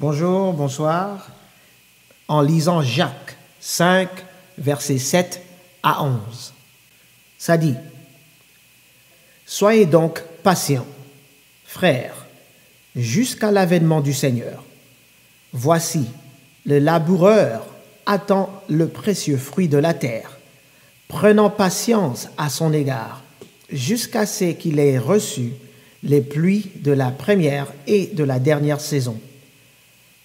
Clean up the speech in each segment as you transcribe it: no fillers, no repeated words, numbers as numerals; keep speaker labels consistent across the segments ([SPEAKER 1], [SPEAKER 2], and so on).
[SPEAKER 1] Bonjour, bonsoir. En lisant Jacques 5, versets 7 à 11. Ça dit: Soyez donc patients, frères, jusqu'à l'avènement du Seigneur. Voici, le laboureur attend le précieux fruit de la terre, prenant patience à son égard, jusqu'à ce qu'il ait reçu les pluies de la première et de la dernière saison.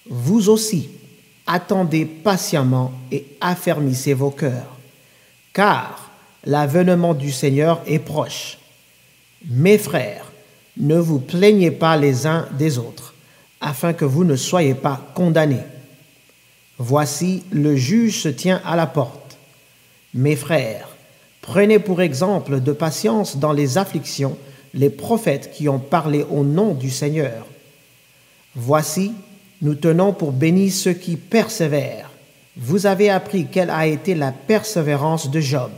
[SPEAKER 1] Vous aussi, attendez patiemment et affermissez vos cœurs, car l'avènement du Seigneur est proche. Mes frères, ne vous plaignez pas les uns des autres, afin que vous ne soyez pas condamnés. Voici, le juge se tient à la porte. Mes frères, prenez pour exemple de patience dans les afflictions les prophètes qui ont parlé au nom du Seigneur. Voici, nous tenons pour bénis ceux qui persévèrent. Vous avez appris quelle a été la persévérance de Job,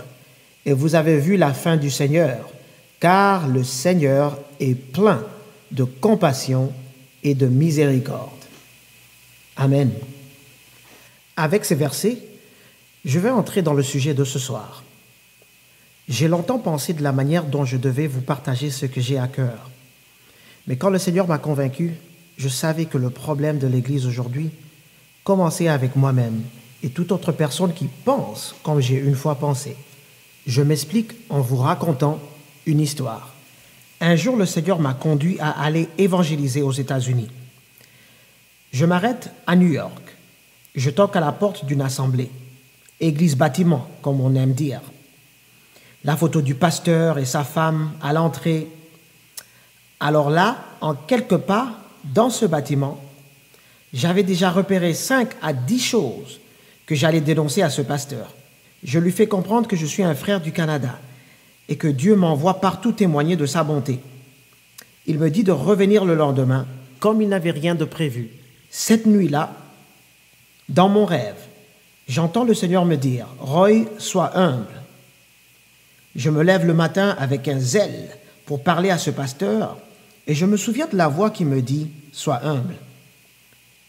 [SPEAKER 1] et vous avez vu la fin du Seigneur, car le Seigneur est plein de compassion et de miséricorde. Amen. Avec ces versets, je vais entrer dans le sujet de ce soir. J'ai longtemps pensé de la manière dont je devais vous partager ce que j'ai à cœur. Mais quand le Seigneur m'a convaincu, je savais que le problème de l'Église aujourd'hui commençait avec moi-même et toute autre personne qui pense comme j'ai une fois pensé. Je m'explique en vous racontant une histoire. Un jour, le Seigneur m'a conduit à aller évangéliser aux États-Unis. Je m'arrête à New York. Je toque à la porte d'une assemblée, église-bâtiment, comme on aime dire. La photo du pasteur et sa femme à l'entrée. Alors là, en quelques pas, dans ce bâtiment, j'avais déjà repéré 5 à 10 choses que j'allais dénoncer à ce pasteur. Je lui fais comprendre que je suis un frère du Canada et que Dieu m'envoie partout témoigner de sa bonté. Il me dit de revenir le lendemain, comme il n'avait rien de prévu. Cette nuit-là, dans mon rêve, j'entends le Seigneur me dire « Roy, sois humble ». Je me lève le matin avec un zèle pour parler à ce pasteur et je me souviens de la voix qui me dit « Sois humble ».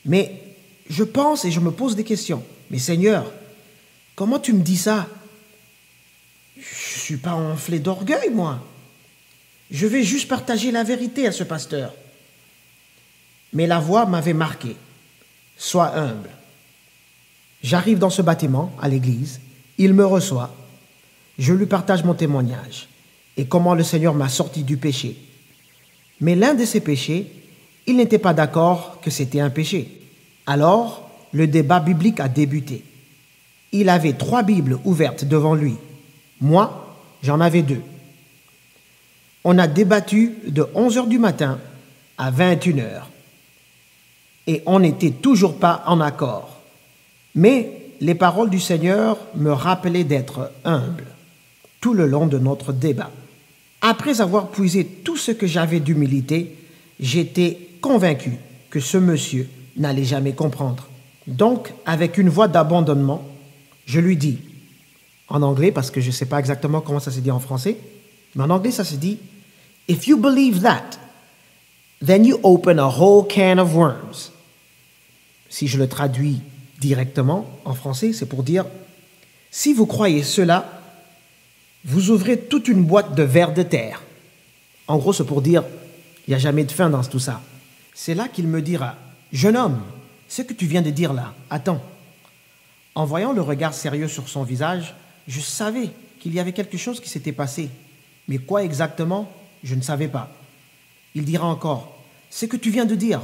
[SPEAKER 1] Mais je pense et je me pose des questions. « Mais Seigneur, comment tu me dis ça? Je ne suis pas enflé d'orgueil, moi. Je vais juste partager la vérité à ce pasteur. » Mais la voix m'avait marqué. « Sois humble ». J'arrive dans ce bâtiment, à l'église, il me reçoit, je lui partage mon témoignage et comment le Seigneur m'a sorti du péché. Mais l'un de ces péchés, il n'était pas d'accord que c'était un péché. Alors, le débat biblique a débuté. Il avait 3 Bibles ouvertes devant lui. Moi, j'en avais 2. On a débattu de 11h du matin à 21h. Et on n'était toujours pas en accord. Mais les paroles du Seigneur me rappelaient d'être humble tout le long de notre débat. Après avoir puisé tout ce que j'avais d'humilité, j'étais convaincu que ce monsieur n'allait jamais comprendre. Donc, avec une voix d'abandonnement, je lui dis, en anglais, parce que je ne sais pas exactement comment ça se dit en français, mais en anglais, ça se dit « If you believe that, then you open a whole can of worms ». Si je le traduis directement en français, c'est pour dire « Si vous croyez cela, vous ouvrez toute une boîte de vers de terre. » En gros, c'est pour dire « Il n'y a jamais de fin dans tout ça. » C'est là qu'il me dira « Jeune homme, ce que tu viens de dire là, attends. » En voyant le regard sérieux sur son visage, je savais qu'il y avait quelque chose qui s'était passé. Mais quoi exactement, je ne savais pas. Il dira encore « Ce que tu viens de dire. »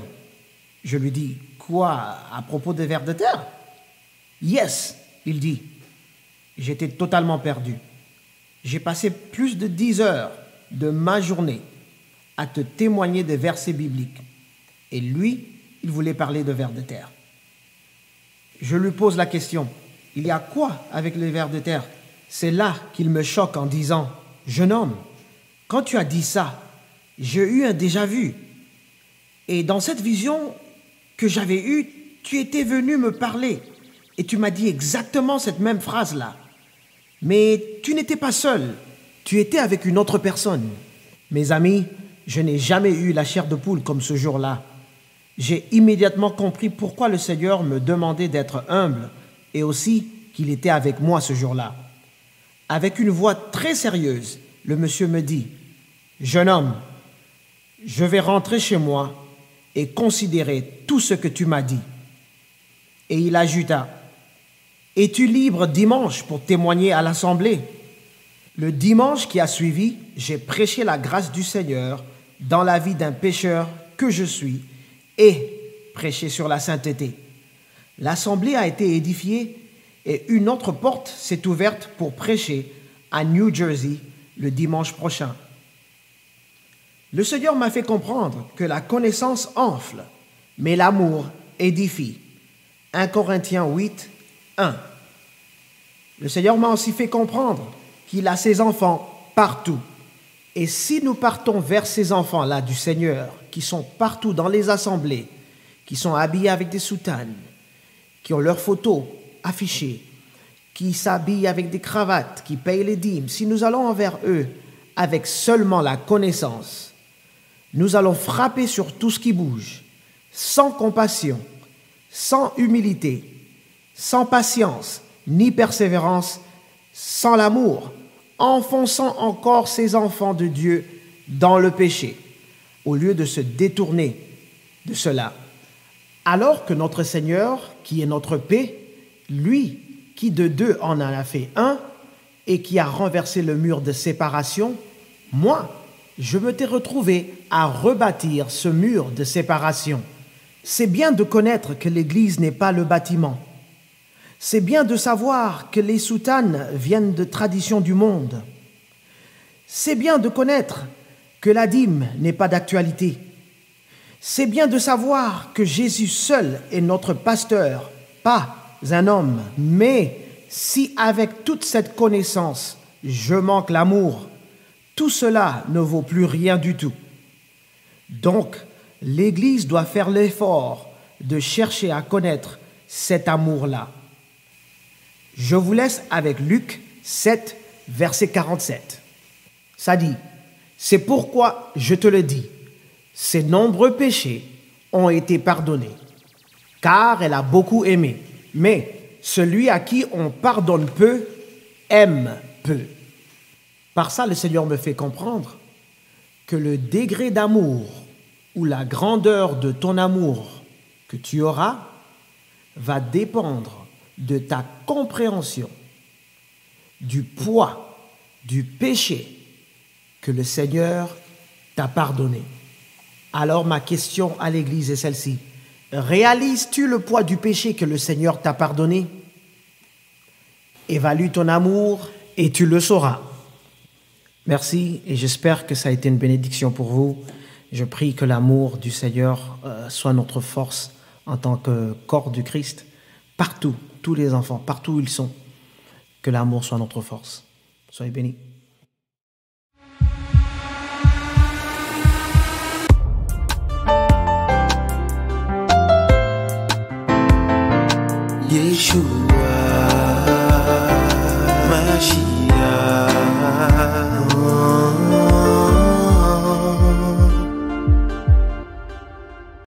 [SPEAKER 1] Je lui dis « Quoi, à propos des vers de terre ?»« Yes, il dit. » J'étais totalement perdu. J'ai passé plus de 10 heures de ma journée à te témoigner des versets bibliques. Et lui, il voulait parler de vers de terre. Je lui pose la question, il y a quoi avec les vers de terre? C'est là qu'il me choque en disant, jeune homme, quand tu as dit ça, j'ai eu un déjà-vu. Et dans cette vision que j'avais eue, tu étais venu me parler et tu m'as dit exactement cette même phrase-là. Mais tu n'étais pas seul, tu étais avec une autre personne. Mes amis, je n'ai jamais eu la chair de poule comme ce jour-là. J'ai immédiatement compris pourquoi le Seigneur me demandait d'être humble et aussi qu'il était avec moi ce jour-là. Avec une voix très sérieuse, le monsieur me dit « Jeune homme, je vais rentrer chez moi et considérer tout ce que tu m'as dit. » Et il ajouta « Es-tu libre dimanche pour témoigner à l'assemblée ?» Le dimanche qui a suivi, j'ai prêché la grâce du Seigneur dans la vie d'un pécheur que je suis et prêché sur la sainteté. L'assemblée a été édifiée et une autre porte s'est ouverte pour prêcher à New Jersey le dimanche prochain. Le Seigneur m'a fait comprendre que la connaissance enfle, mais l'amour édifie. 1 Corinthiens 8, 1. Le Seigneur m'a aussi fait comprendre qu'il a ses enfants partout. Et si nous partons vers ces enfants-là du Seigneur, qui sont partout dans les assemblées, qui sont habillés avec des soutanes, qui ont leurs photos affichées, qui s'habillent avec des cravates, qui payent les dîmes, si nous allons envers eux avec seulement la connaissance, nous allons frapper sur tout ce qui bouge, sans compassion, sans humilité, sans patience, ni persévérance, sans l'amour, enfonçant encore ces enfants de Dieu dans le péché, au lieu de se détourner de cela. Alors que notre Seigneur, qui est notre paix, lui qui de deux en a fait un et qui a renversé le mur de séparation, moi, je me t'ai retrouvé à rebâtir ce mur de séparation. C'est bien de connaître que l'Église n'est pas le bâtiment. C'est bien de savoir que les soutanes viennent de traditions du monde. C'est bien de connaître que la dîme n'est pas d'actualité. C'est bien de savoir que Jésus seul est notre pasteur, pas un homme. Mais si avec toute cette connaissance, je manque l'amour, tout cela ne vaut plus rien du tout. Donc, l'Église doit faire l'effort de chercher à connaître cet amour-là. Je vous laisse avec Luc 7, verset 47. Ça dit, « C'est pourquoi je te le dis, ses nombreux péchés ont été pardonnés, car elle a beaucoup aimé. Mais celui à qui on pardonne peu, aime peu. » Par ça, le Seigneur me fait comprendre que le degré d'amour ou la grandeur de ton amour que tu auras va dépendre de ta compréhension du poids du péché que le Seigneur t'a pardonné. Alors ma question à l'Église est celle-ci. Réalises-tu le poids du péché que le Seigneur t'a pardonné? Évalue ton amour et tu le sauras. Merci et j'espère que ça a été une bénédiction pour vous. Je prie que l'amour du Seigneur soit notre force en tant que corps du Christ. Partout, tous les enfants, partout où ils sont, que l'amour soit notre force. Soyez bénis.
[SPEAKER 2] Yeshua, Mashiach.